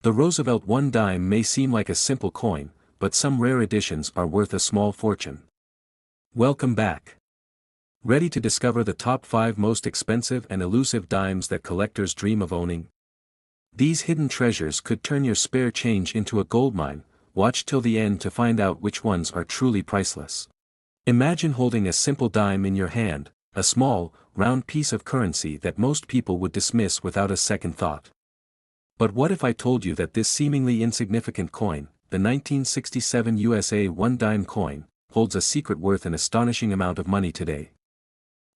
The Roosevelt One Dime may seem like a simple coin, but some rare editions are worth a small fortune. Welcome back. Ready to discover the top 5 most expensive and elusive dimes that collectors dream of owning? These hidden treasures could turn your spare change into a goldmine. Watch till the end to find out which ones are truly priceless. Imagine holding a simple dime in your hand, a small, round piece of currency that most people would dismiss without a second thought. But what if I told you that this seemingly insignificant coin, the 1967 USA One Dime coin, holds a secret worth an astonishing amount of money today?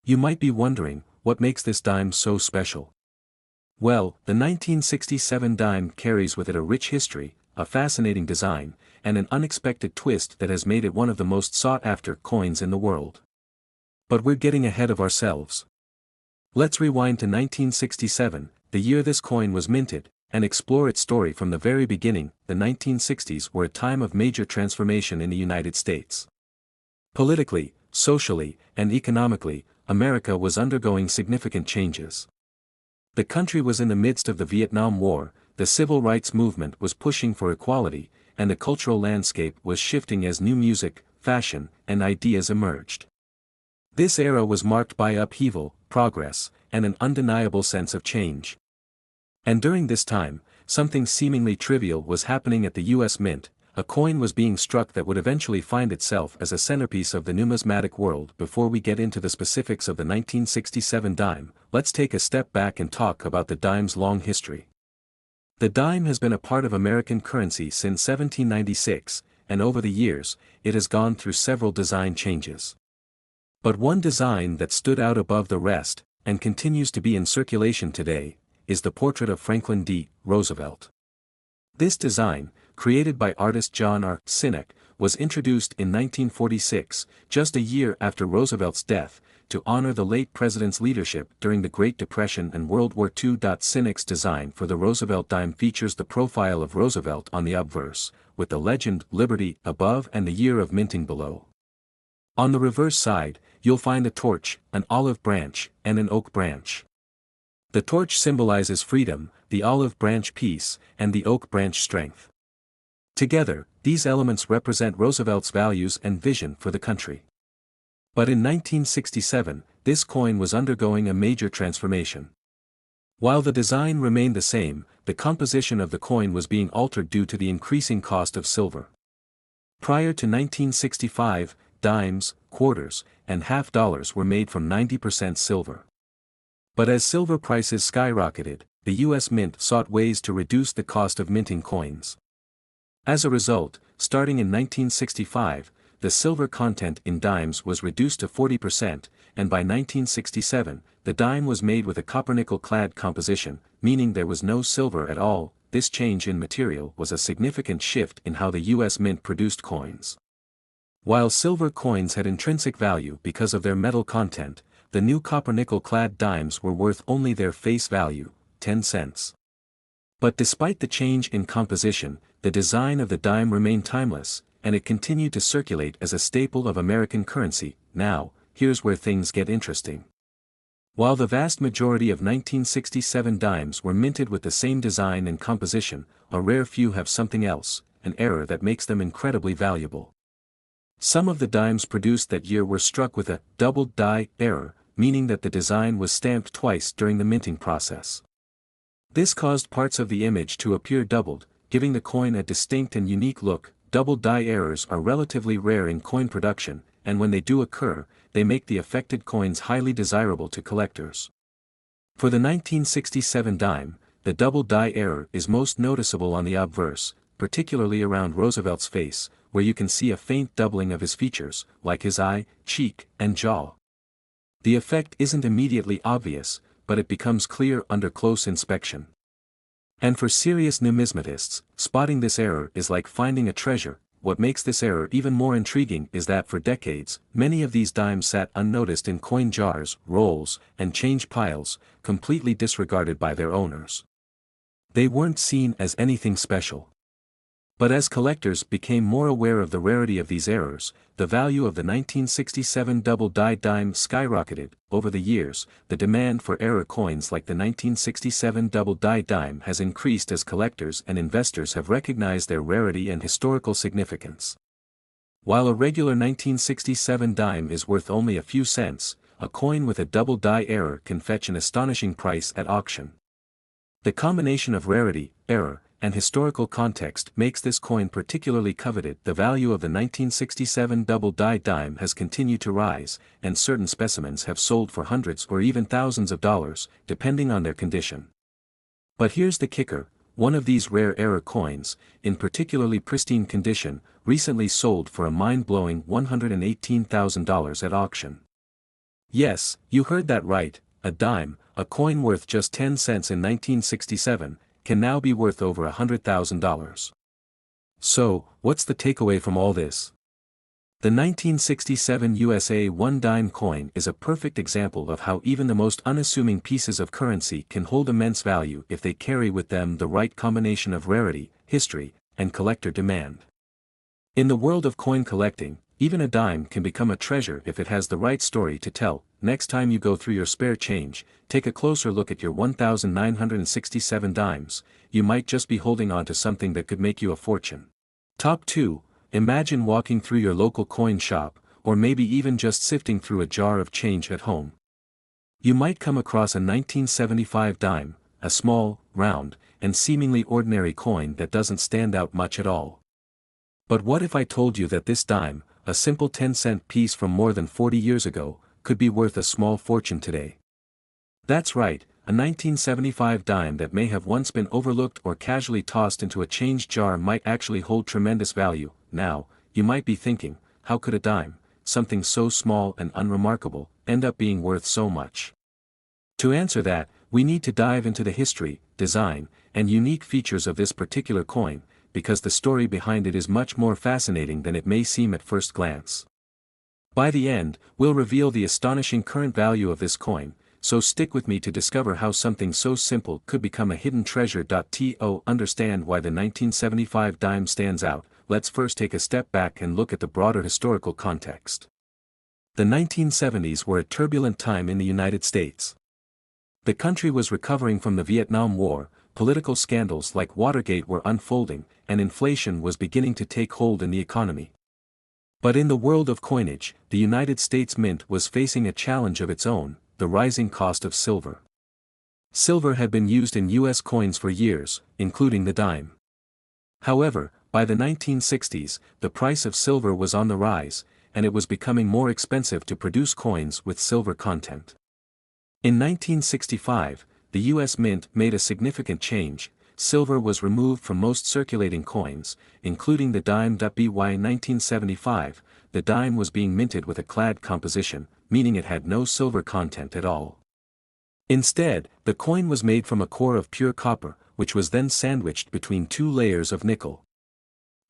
You might be wondering, what makes this dime so special? Well, the 1967 dime carries with it a rich history, a fascinating design, and an unexpected twist that has made it one of the most sought-after coins in the world. But we're getting ahead of ourselves. Let's rewind to 1967, the year this coin was minted, and explore its story from the very beginning. The 1960s were a time of major transformation in the United States. Politically, socially, and economically, America was undergoing significant changes. The country was in the midst of the Vietnam War, the civil rights movement was pushing for equality, and the cultural landscape was shifting as new music, fashion, and ideas emerged. This era was marked by upheaval, progress, and an undeniable sense of change. And during this time, something seemingly trivial was happening at the U.S. Mint. A coin was being struck that would eventually find itself as a centerpiece of the numismatic world. Before we get into the specifics of the 1967 dime, let's take a step back and talk about the dime's long history. The dime has been a part of American currency since 1796, and over the years, it has gone through several design changes. But one design that stood out above the rest, and continues to be in circulation today, is the portrait of Franklin D. Roosevelt. This design, created by artist John R. Sinnock, was introduced in 1946, just a year after Roosevelt's death, to honor the late president's leadership during the Great Depression and World War II. Sinnock's design for the Roosevelt dime features the profile of Roosevelt on the obverse, with the legend "Liberty" above and the year of minting below. On the reverse side, you'll find a torch, an olive branch, and an oak branch. The torch symbolizes freedom, the olive branch peace, and the oak branch strength. Together, these elements represent Roosevelt's values and vision for the country. But in 1967, this coin was undergoing a major transformation. While the design remained the same, the composition of the coin was being altered due to the increasing cost of silver. Prior to 1965, dimes, quarters, and half dollars were made from 90% silver. But as silver prices skyrocketed, the U.S. Mint sought ways to reduce the cost of minting coins. As a result, starting in 1965, the silver content in dimes was reduced to 40%, and by 1967, the dime was made with a cupronickel-clad composition, meaning there was no silver at all. This change in material was a significant shift in how the U.S. Mint produced coins. While silver coins had intrinsic value because of their metal content, the new cupronickel-clad dimes were worth only their face value, 10 cents. But despite the change in composition, the design of the dime remained timeless, and it continued to circulate as a staple of American currency. Now, here's where things get interesting. While the vast majority of 1967 dimes were minted with the same design and composition, a rare few have something else, an error that makes them incredibly valuable. Some of the dimes produced that year were struck with a double die error, meaning that the design was stamped twice during the minting process. This caused parts of the image to appear doubled, giving the coin a distinct and unique look. Double die errors are relatively rare in coin production, and when they do occur, they make the affected coins highly desirable to collectors. For the 1967 dime, the double die error is most noticeable on the obverse, particularly around Roosevelt's face, where you can see a faint doubling of his features, like his eye, cheek, and jaw. The effect isn't immediately obvious, but it becomes clear under close inspection. And for serious numismatists, spotting this error is like finding a treasure. What makes this error even more intriguing is that for decades, many of these dimes sat unnoticed in coin jars, rolls, and change piles, completely disregarded by their owners. They weren't seen as anything special. But as collectors became more aware of the rarity of these errors, the value of the 1967 double-die dime skyrocketed. Over the years, the demand for error coins like the 1967 double-die dime has increased as collectors and investors have recognized their rarity and historical significance. While a regular 1967 dime is worth only a few cents, a coin with a double-die error can fetch an astonishing price at auction. The combination of rarity, error, and historical context makes this coin particularly coveted. The value of the 1967 double-die dime has continued to rise, and certain specimens have sold for hundreds or even thousands of dollars, depending on their condition. But here's the kicker: one of these rare error coins, in particularly pristine condition, recently sold for a mind-blowing $118,000 at auction. Yes, you heard that right, a dime, a coin worth just 10 cents in 1967, can now be worth over $100,000. So, what's the takeaway from all this? The 1967 USA One Dime coin is a perfect example of how even the most unassuming pieces of currency can hold immense value if they carry with them the right combination of rarity, history, and collector demand. In the world of coin collecting, even a dime can become a treasure if it has the right story to tell. Next time you go through your spare change, take a closer look at your 1,967 dimes. You might just be holding on to something that could make you a fortune. Top 2. Imagine walking through your local coin shop, or maybe even just sifting through a jar of change at home. You might come across a 1975 dime, a small, round, and seemingly ordinary coin that doesn't stand out much at all. But what if I told you that this dime, a simple 10-cent piece from more than 40 years ago, could be worth a small fortune today? That's right, a 1975 dime that may have once been overlooked or casually tossed into a change jar might actually hold tremendous value. Now, you might be thinking, how could a dime, something so small and unremarkable, end up being worth so much? To answer that, we need to dive into the history, design, and unique features of this particular coin, because the story behind it is much more fascinating than it may seem at first glance. By the end, we'll reveal the astonishing current value of this coin, so stick with me to discover how something so simple could become a hidden treasure. To understand why the 1975 dime stands out, let's first take a step back and look at the broader historical context. The 1970s were a turbulent time in the United States. The country was recovering from the Vietnam War, political scandals like Watergate were unfolding, and inflation was beginning to take hold in the economy. But in the world of coinage, the United States Mint was facing a challenge of its own: the rising cost of silver. Silver had been used in U.S. coins for years, including the dime. However, by the 1960s, the price of silver was on the rise, and it was becoming more expensive to produce coins with silver content. In 1965, the U.S. Mint made a significant change. Silver was removed from most circulating coins, including the dime. By 1975, the dime was being minted with a clad composition, meaning it had no silver content at all. Instead, the coin was made from a core of pure copper, which was then sandwiched between two layers of nickel.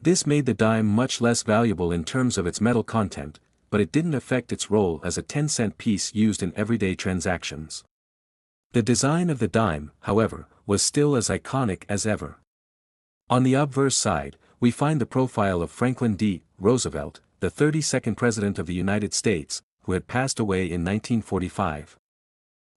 This made the dime much less valuable in terms of its metal content, but it didn't affect its role as a 10-cent piece used in everyday transactions. The design of the dime, however, was still as iconic as ever. On the obverse side, we find the profile of Franklin D. Roosevelt, the 32nd President of the United States, who had passed away in 1945.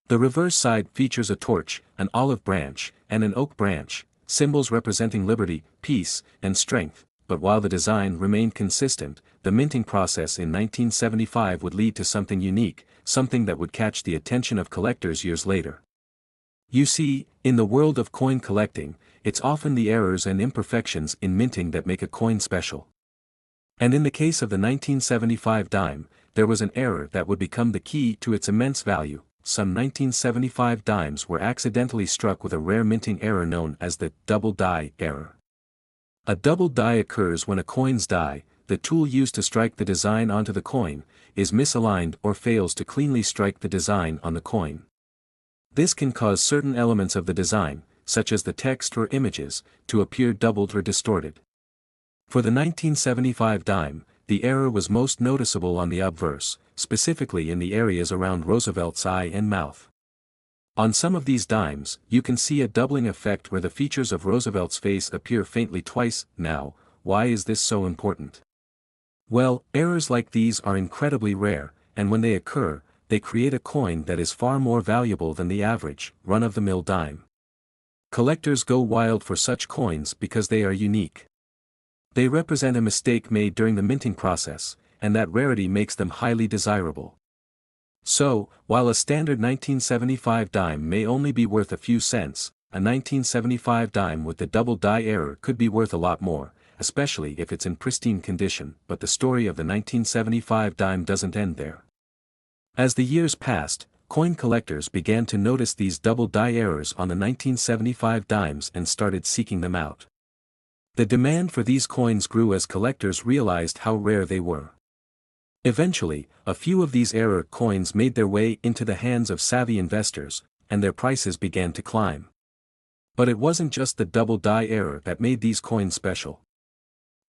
The reverse side features a torch, an olive branch, and an oak branch, symbols representing liberty, peace, and strength. But while the design remained consistent, the minting process in 1975 would lead to something unique, something that would catch the attention of collectors years later. You see, in the world of coin collecting, it's often the errors and imperfections in minting that make a coin special. And in the case of the 1975 dime, there was an error that would become the key to its immense value. Some 1975 dimes were accidentally struck with a rare minting error known as the double die error. A double die occurs when a coin's die, the tool used to strike the design onto the coin, is misaligned or fails to cleanly strike the design on the coin. This can cause certain elements of the design, such as the text or images, to appear doubled or distorted. For the 1975 dime, the error was most noticeable on the obverse, specifically in the areas around Roosevelt's eye and mouth. On some of these dimes, you can see a doubling effect where the features of Roosevelt's face appear faintly twice. Now, why is this so important? Well, errors like these are incredibly rare, and when they occur, they create a coin that is far more valuable than the average, run-of-the-mill dime. Collectors go wild for such coins because they are unique. They represent a mistake made during the minting process, and that rarity makes them highly desirable. So, while a standard 1975 dime may only be worth a few cents, a 1975 dime with the double die error could be worth a lot more, especially if it's in pristine condition. But the story of the 1975 dime doesn't end there. As the years passed, coin collectors began to notice these double die errors on the 1975 dimes and started seeking them out. The demand for these coins grew as collectors realized how rare they were. Eventually, a few of these error coins made their way into the hands of savvy investors, and their prices began to climb. But it wasn't just the double die error that made these coins special.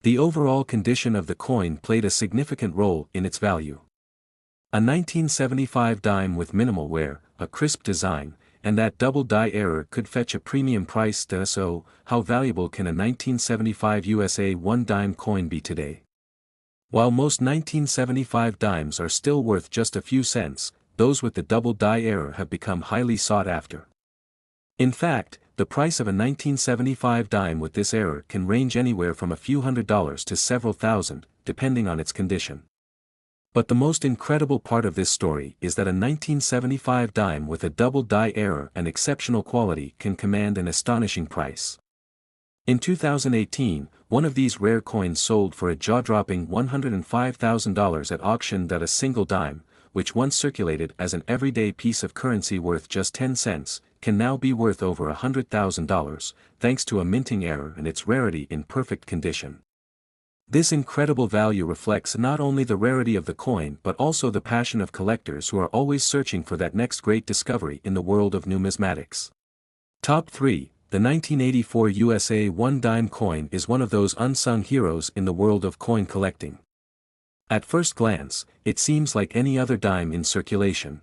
The overall condition of the coin played a significant role in its value. A 1975 dime with minimal wear, a crisp design, and that double die error could fetch a premium price. So, how valuable can a 1975 USA One Dime coin be today? While most 1975 dimes are still worth just a few cents, those with the double die error have become highly sought after. In fact, the price of a 1975 dime with this error can range anywhere from a few $100s to several thousand, depending on its condition. But the most incredible part of this story is that a 1975 dime with a double die error and exceptional quality can command an astonishing price. In 2018, one of these rare coins sold for a jaw-dropping $105,000 at auction. That a single dime, which once circulated as an everyday piece of currency worth just 10 cents, can now be worth over $100,000, thanks to a minting error and its rarity in perfect condition. This incredible value reflects not only the rarity of the coin but also the passion of collectors who are always searching for that next great discovery in the world of numismatics. Top 3. The 1984 USA One Dime coin is one of those unsung heroes in the world of coin collecting. At first glance, it seems like any other dime in circulation.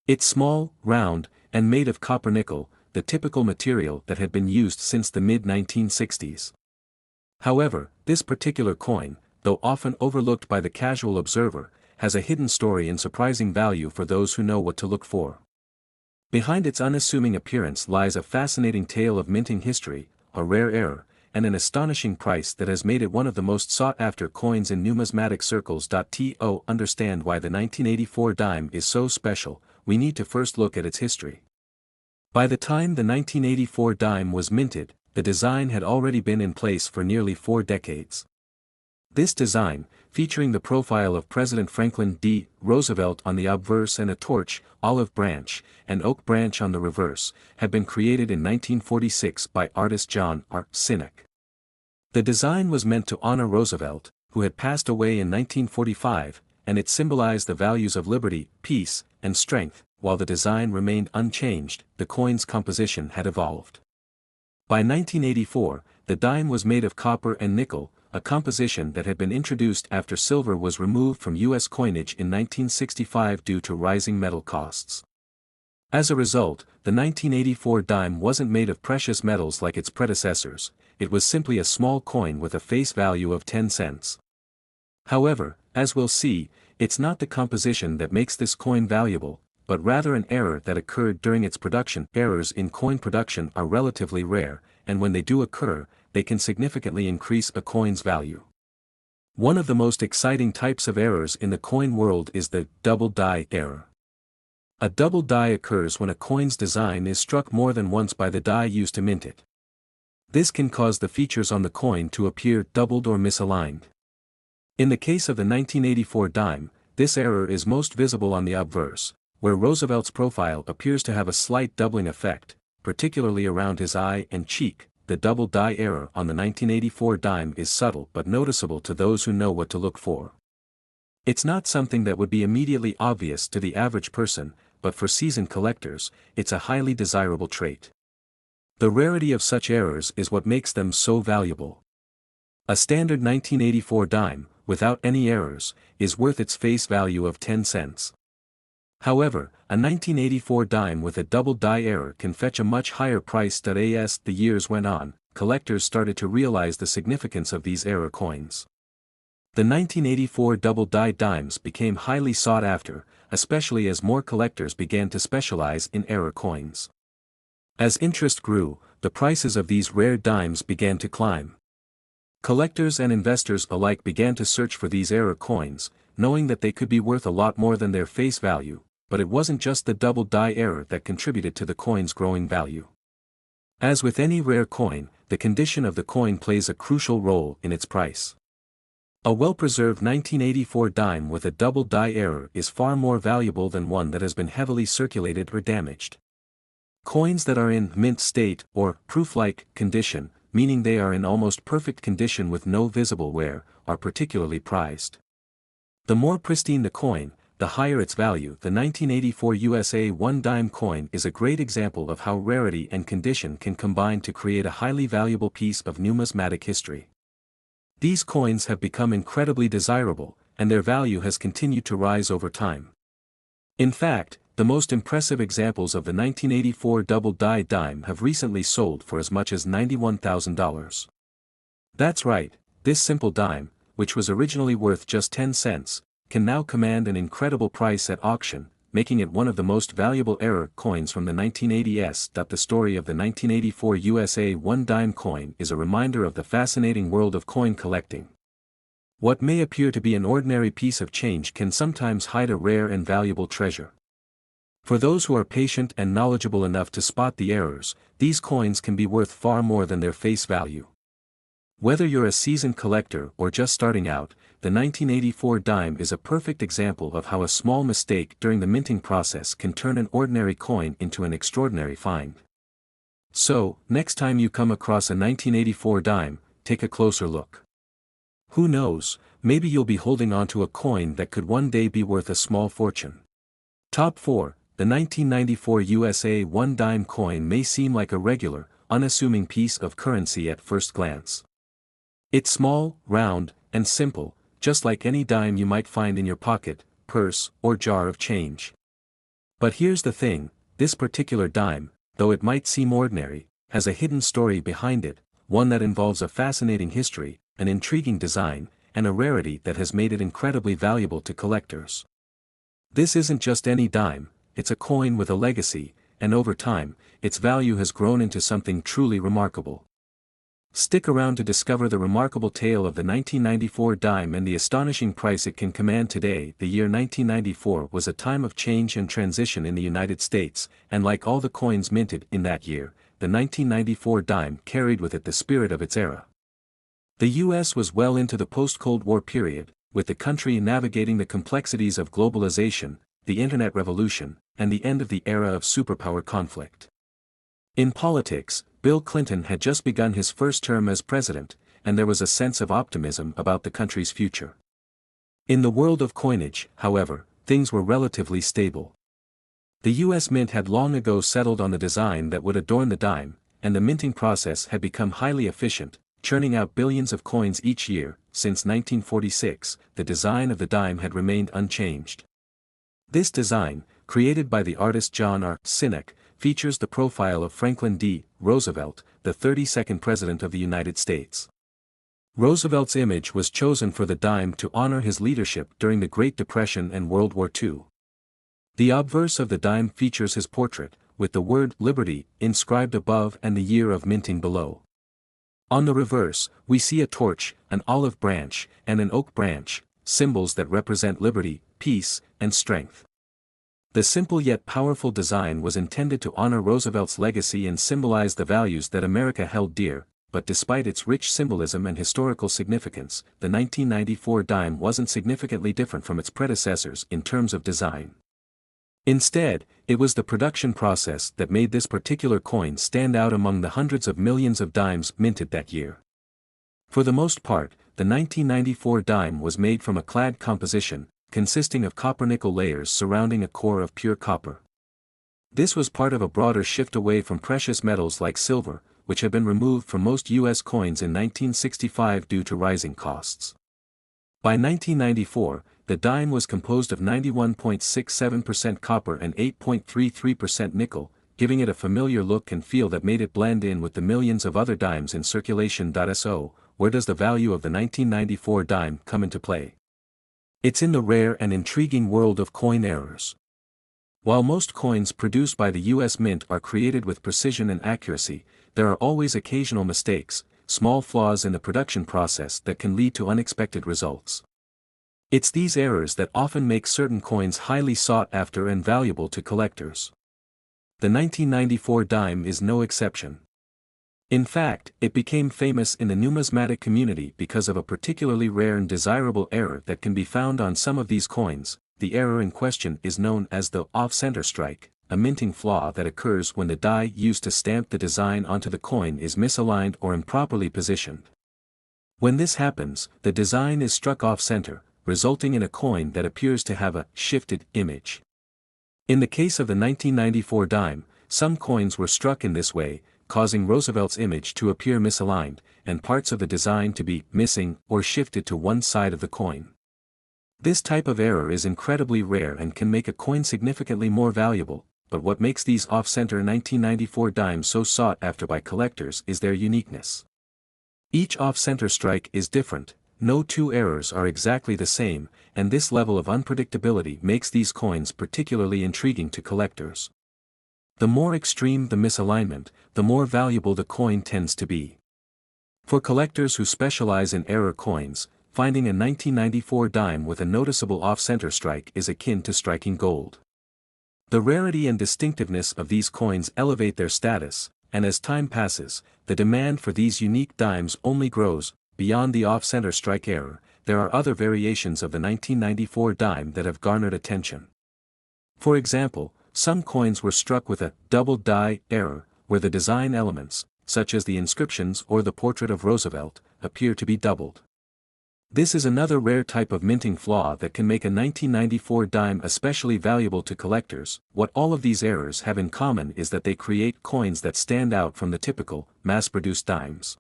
It's small, round, and made of cupronickel, the typical material that had been used since the mid-1960s. However, this particular coin, though often overlooked by the casual observer, has a hidden story and surprising value for those who know what to look for. Behind its unassuming appearance lies a fascinating tale of minting history, a rare error, and an astonishing price that has made it one of the most sought-after coins in numismatic circles. To understand why the 1984 dime is so special, we need to first look at its history. By the time the 1984 dime was minted, the design had already been in place for nearly 4 decades. This design, featuring the profile of President Franklin D. Roosevelt on the obverse and a torch, olive branch, and oak branch on the reverse, had been created in 1946 by artist John R. Sinnock. The design was meant to honor Roosevelt, who had passed away in 1945, and it symbolized the values of liberty, peace, and strength. While the design remained unchanged, the coin's composition had evolved. By 1984, the dime was made of copper and nickel, a composition that had been introduced after silver was removed from U.S. coinage in 1965 due to rising metal costs. As a result, the 1984 dime wasn't made of precious metals like its predecessors, it was simply a small coin with a face value of 10 cents. However, as we'll see, it's not the composition that makes this coin valuable, but rather an error that occurred during its production. Errors in coin production are relatively rare, and when they do occur, they can significantly increase a coin's value. One of the most exciting types of errors in the coin world is the double die error. A double die occurs when a coin's design is struck more than once by the die used to mint it. This can cause the features on the coin to appear doubled or misaligned. In the case of the 1984 dime, this error is most visible on the obverse, where Roosevelt's profile appears to have a slight doubling effect, particularly around his eye and cheek. The double die error on the 1984 dime is subtle but noticeable to those who know what to look for. It's not something that would be immediately obvious to the average person, but for seasoned collectors, it's a highly desirable trait. The rarity of such errors is what makes them so valuable. A standard 1984 dime, without any errors, is worth its face value of 10 cents. However, a 1984 dime with a double die error can fetch a much higher price. As the years went on, collectors started to realize the significance of these era coins. The 1984 double-die dimes became highly sought after, especially as more collectors began to specialize in era coins. As interest grew, the prices of these rare dimes began to climb. Collectors and investors alike began to search for these era coins, knowing that they could be worth a lot more than their face value, but it wasn't just the double-die era that contributed to the coin's growing value. As with any rare coin, the condition of the coin plays a crucial role in its price. A well-preserved 1984 dime with a double-die error is far more valuable than one that has been heavily circulated or damaged. Coins that are in mint state or proof-like condition, meaning they are in almost perfect condition with no visible wear, are particularly prized. The more pristine the coin, the higher its value. The 1984 USA One Dime coin is a great example of how rarity and condition can combine to create a highly valuable piece of numismatic history. These coins have become incredibly desirable, and their value has continued to rise over time. In fact, the most impressive examples of the 1984 double-die dime have recently sold for as much as $91,000. That's right, this simple dime, which was originally worth just 10 cents, can now command an incredible price at auction, making it one of the most valuable era coins from the 1980s. The story of the 1984 USA One Dime coin is a reminder of the fascinating world of coin collecting. What may appear to be an ordinary piece of change can sometimes hide a rare and valuable treasure. For those who are patient and knowledgeable enough to spot the errors, these coins can be worth far more than their face value. Whether you're a seasoned collector or just starting out, the 1984 dime is a perfect example of how a small mistake during the minting process can turn an ordinary coin into an extraordinary find. So, next time you come across a 1984 dime, take a closer look. Who knows, maybe you'll be holding onto a coin that could one day be worth a small fortune. Top 4. The 1994 USA One Dime coin may seem like a regular, unassuming piece of currency at first glance. It's small, round, and simple, just like any dime you might find in your pocket, purse, or jar of change. But here's the thing, this particular dime, though it might seem ordinary, has a hidden story behind it, one that involves a fascinating history, an intriguing design, and a rarity that has made it incredibly valuable to collectors. This isn't just any dime, it's a coin with a legacy, and over time, its value has grown into something truly remarkable. Stick around to discover the remarkable tale of the 1994 dime and the astonishing price it can command today. The year 1994 was a time of change and transition in the United States, and like all the coins minted in that year, the 1994 dime carried with it the spirit of its era. The U.S. was well into the post-Cold War period, with the country navigating the complexities of globalization, the Internet revolution, and the end of the era of superpower conflict. In politics, Bill Clinton had just begun his first term as president, and there was a sense of optimism about the country's future. In the world of coinage, however, things were relatively stable. The U.S. Mint had long ago settled on the design that would adorn the dime, and the minting process had become highly efficient, churning out billions of coins each year. Since 1946, the design of the dime had remained unchanged. This design, created by the artist John R. Sinnock, features the profile of Franklin D. Roosevelt, the 32nd President of the United States. Roosevelt's image was chosen for the dime to honor his leadership during the Great Depression and World War II. The obverse of the dime features his portrait, with the word Liberty inscribed above and the year of minting below. On the reverse, we see a torch, an olive branch, and an oak branch, symbols that represent liberty, peace, and strength. The simple yet powerful design was intended to honor Roosevelt's legacy and symbolize the values that America held dear, but despite its rich symbolism and historical significance, the 1994 dime wasn't significantly different from its predecessors in terms of design. Instead, it was the production process that made this particular coin stand out among the hundreds of millions of dimes minted that year. For the most part, the 1994 dime was made from a clad composition, consisting of copper-nickel layers surrounding a core of pure copper. This was part of a broader shift away from precious metals like silver, which had been removed from most U.S. coins in 1965 due to rising costs. By 1994, the dime was composed of 91.67% copper and 8.33% nickel, giving it a familiar look and feel that made it blend in with the millions of other dimes in circulation. So, where does the value of the 1994 dime come into play? It's in the rare and intriguing world of coin errors. While most coins produced by the US Mint are created with precision and accuracy, there are always occasional mistakes, small flaws in the production process that can lead to unexpected results. It's these errors that often make certain coins highly sought after and valuable to collectors. The 1994 dime is no exception. In fact, it became famous in the numismatic community because of a particularly rare and desirable error that can be found on some of these coins. The error in question is known as the off-center strike, a minting flaw that occurs when the die used to stamp the design onto the coin is misaligned or improperly positioned. When this happens, the design is struck off-center, resulting in a coin that appears to have a shifted image. In the case of the 1994 dime, some coins were struck in this way, causing Roosevelt's image to appear misaligned, and parts of the design to be missing or shifted to one side of the coin. This type of error is incredibly rare and can make a coin significantly more valuable, but what makes these off-center 1994 dimes so sought after by collectors is their uniqueness. Each off-center strike is different, no two errors are exactly the same, and this level of unpredictability makes these coins particularly intriguing to collectors. The more extreme the misalignment, the more valuable the coin tends to be. For collectors who specialize in error coins, finding a 1994 dime with a noticeable off-center strike is akin to striking gold. The rarity and distinctiveness of these coins elevate their status, and as time passes, the demand for these unique dimes only grows. Beyond the off-center strike error, there are other variations of the 1994 dime that have garnered attention. For example, some coins were struck with a double die error, where the design elements, such as the inscriptions or the portrait of Roosevelt, appear to be doubled. This is another rare type of minting flaw that can make a 1994 dime especially valuable to collectors. What all of these errors have in common is that they create coins that stand out from the typical, mass-produced dimes.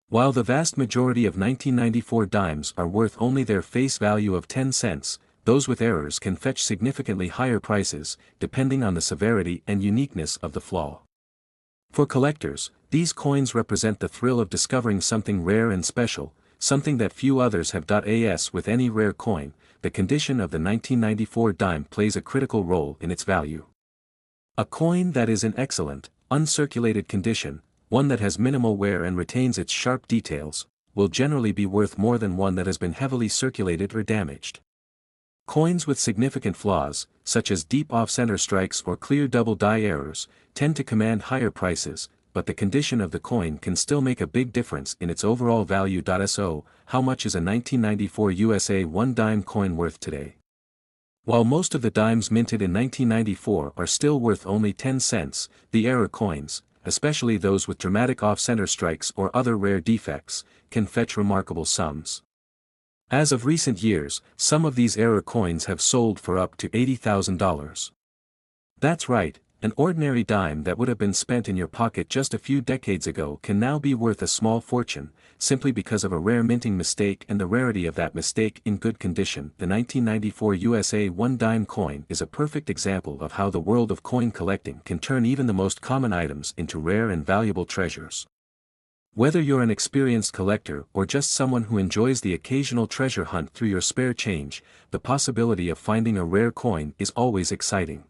While the vast majority of 1994 dimes are worth only their face value of 10 cents, those with errors can fetch significantly higher prices, depending on the severity and uniqueness of the flaw. For collectors, these coins represent the thrill of discovering something rare and special, something that few others have. As with any rare coin, the condition of the 1994 dime plays a critical role in its value. A coin that is in excellent, uncirculated condition, one that has minimal wear and retains its sharp details, will generally be worth more than one that has been heavily circulated or damaged. Coins with significant flaws, such as deep off-center strikes or clear double die errors, tend to command higher prices, but the condition of the coin can still make a big difference in its overall value. So, how much is a 1994 USA One Dime coin worth today? While most of the dimes minted in 1994 are still worth only 10 cents, the error coins, especially those with dramatic off-center strikes or other rare defects, can fetch remarkable sums. As of recent years, some of these error coins have sold for up to $80,000. That's right, an ordinary dime that would have been spent in your pocket just a few decades ago can now be worth a small fortune, simply because of a rare minting mistake and the rarity of that mistake in good condition. The 1994 USA One Dime coin is a perfect example of how the world of coin collecting can turn even the most common items into rare and valuable treasures. Whether you're an experienced collector or just someone who enjoys the occasional treasure hunt through your spare change, the possibility of finding a rare coin is always exciting.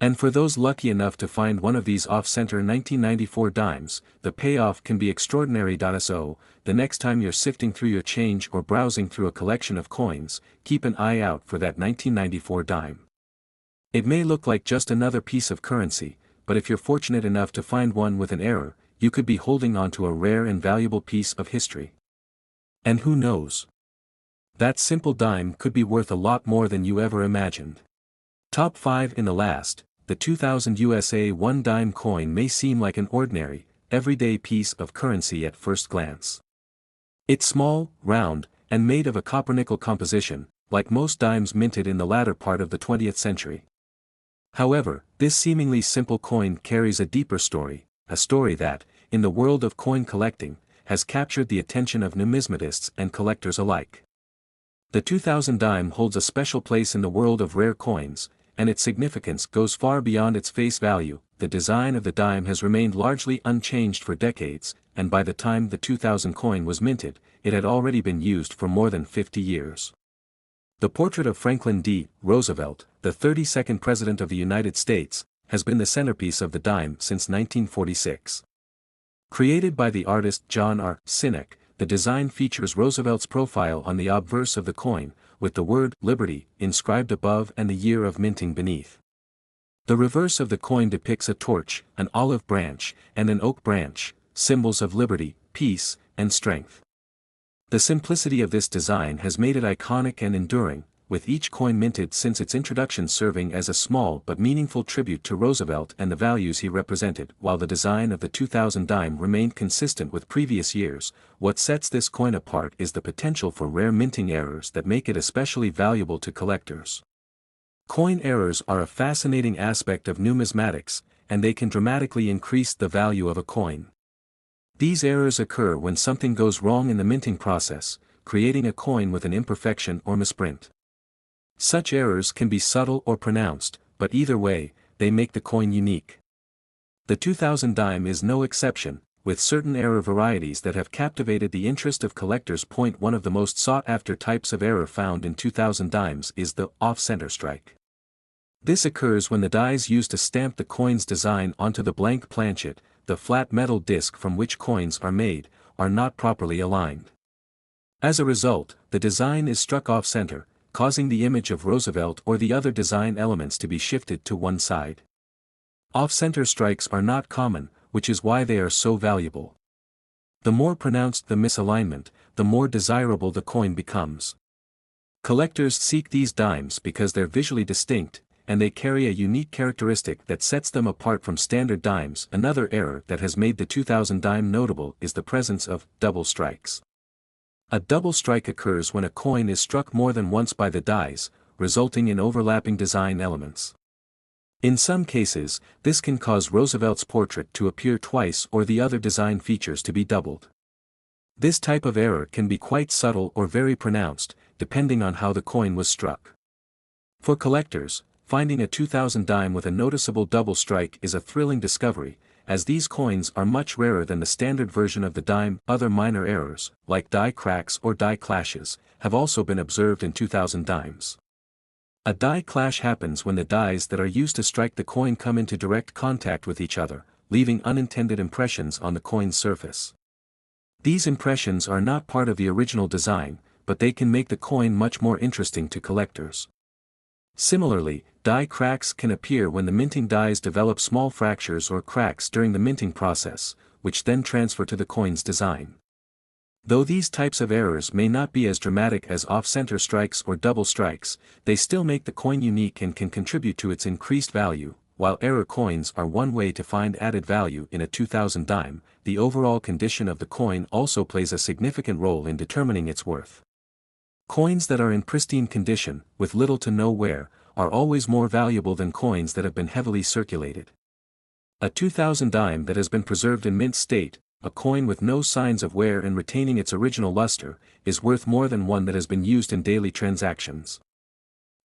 And for those lucky enough to find one of these off-center 1994 dimes, the payoff can be extraordinary. So, the next time you're sifting through your change or browsing through a collection of coins, keep an eye out for that 1994 dime. It may look like just another piece of currency, but if you're fortunate enough to find one with an error, you could be holding onto a rare and valuable piece of history. And who knows? That simple dime could be worth a lot more than you ever imagined. Top 5 in the last. The 2000 USA One Dime coin may seem like an ordinary, everyday piece of currency at first glance. It's small, round, and made of a cupronickel composition, like most dimes minted in the latter part of the 20th century. However, this seemingly simple coin carries a deeper story, a story that, in the world of coin collecting, has captured the attention of numismatists and collectors alike. The 2000 dime holds a special place in the world of rare coins, and its significance goes far beyond its face value. The design of the dime has remained largely unchanged for decades, and by the time the 2000 coin was minted, it had already been used for more than 50 years. The portrait of Franklin D. Roosevelt, the 32nd President of the United States, has been the centerpiece of the dime since 1946. Created by the artist John R. Sinnock, the design features Roosevelt's profile on the obverse of the coin, with the word Liberty inscribed above and the year of minting beneath. The reverse of the coin depicts a torch, an olive branch, and an oak branch, symbols of liberty, peace, and strength. The simplicity of this design has made it iconic and enduring, with each coin minted since its introduction serving as a small but meaningful tribute to Roosevelt and the values he represented. While the design of the 2000 dime remained consistent with previous years, what sets this coin apart is the potential for rare minting errors that make it especially valuable to collectors. Coin errors are a fascinating aspect of numismatics, and they can dramatically increase the value of a coin. These errors occur when something goes wrong in the minting process, creating a coin with an imperfection or misprint. Such errors can be subtle or pronounced, but either way, they make the coin unique. The 2000 dime is no exception, with certain error varieties that have captivated the interest of collectors. One of the most sought-after types of error found in 2000 dimes is the off-center strike. This occurs when the dies used to stamp the coin's design onto the blank planchet, the flat metal disc from which coins are made, are not properly aligned. As a result, the design is struck off-center, causing the image of Roosevelt or the other design elements to be shifted to one side. Off-center strikes are not common, which is why they are so valuable. The more pronounced the misalignment, the more desirable the coin becomes. Collectors seek these dimes because they're visually distinct, and they carry a unique characteristic that sets them apart from standard dimes. Another error that has made the 2000 dime notable is the presence of double strikes. A double strike occurs when a coin is struck more than once by the dies, resulting in overlapping design elements. In some cases, this can cause Roosevelt's portrait to appear twice or the other design features to be doubled. This type of error can be quite subtle or very pronounced, depending on how the coin was struck. For collectors, finding a 2000 dime with a noticeable double strike is a thrilling discovery, as these coins are much rarer than the standard version of the dime. Other minor errors, like die cracks or die clashes, have also been observed in 2000 dimes. A die clash happens when the dies that are used to strike the coin come into direct contact with each other, leaving unintended impressions on the coin's surface. These impressions are not part of the original design, but they can make the coin much more interesting to collectors. Similarly, die cracks can appear when the minting dies develop small fractures or cracks during the minting process, which then transfer to the coin's design. Though these types of errors may not be as dramatic as off-center strikes or double strikes, they still make the coin unique and can contribute to its increased value. While error coins are one way to find added value in a 2000 dime, the overall condition of the coin also plays a significant role in determining its worth. Coins that are in pristine condition, with little to no wear, are always more valuable than coins that have been heavily circulated. A 2000 dime that has been preserved in mint state, a coin with no signs of wear and retaining its original luster, is worth more than one that has been used in daily transactions.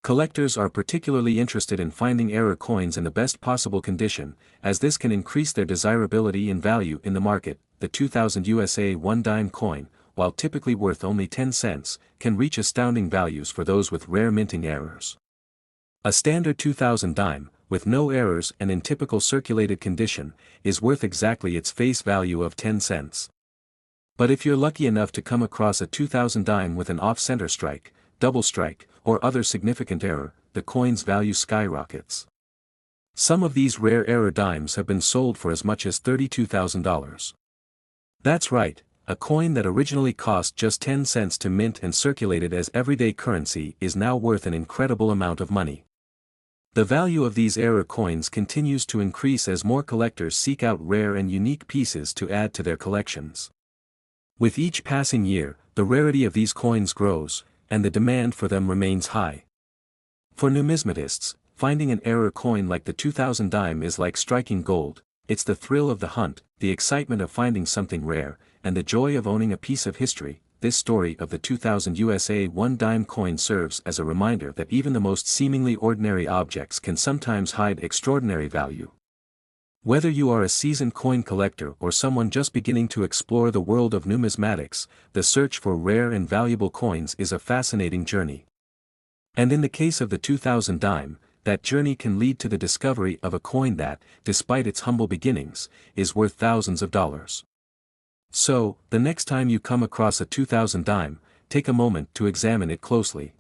Collectors are particularly interested in finding error coins in the best possible condition, as this can increase their desirability and value in the market. The 2000 USA One Dime coin, while typically worth only 10 cents, can reach astounding values for those with rare minting errors. A standard 2000 dime, with no errors and in typical circulated condition, is worth exactly its face value of 10 cents. But if you're lucky enough to come across a 2000 dime with an off-center strike, double strike, or other significant error, the coin's value skyrockets. Some of these rare error dimes have been sold for as much as $32,000. That's right. A coin that originally cost just 10 cents to mint and circulated as everyday currency is now worth an incredible amount of money. The value of these error coins continues to increase as more collectors seek out rare and unique pieces to add to their collections. With each passing year, the rarity of these coins grows, and the demand for them remains high. For numismatists, finding an error coin like the 2000 dime is like striking gold. It's the thrill of the hunt, the excitement of finding something rare, and the joy of owning a piece of history. this story of the 2000 USA One Dime coin serves as a reminder that even the most seemingly ordinary objects can sometimes hide extraordinary value. Whether you are a seasoned coin collector or someone just beginning to explore the world of numismatics, the search for rare and valuable coins is a fascinating journey. And in the case of the 2000 dime, that journey can lead to the discovery of a coin that, despite its humble beginnings, is worth thousands of dollars. So, the next time you come across a 2000 dime, take a moment to examine it closely.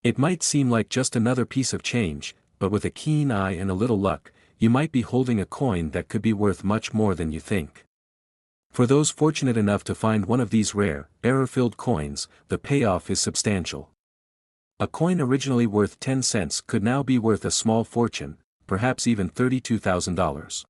It might seem like just another piece of change, but with a keen eye and a little luck, you might be holding a coin that could be worth much more than you think. For those fortunate enough to find one of these rare, error-filled coins, the payoff is substantial. A coin originally worth 10 cents could now be worth a small fortune, perhaps even $32,000.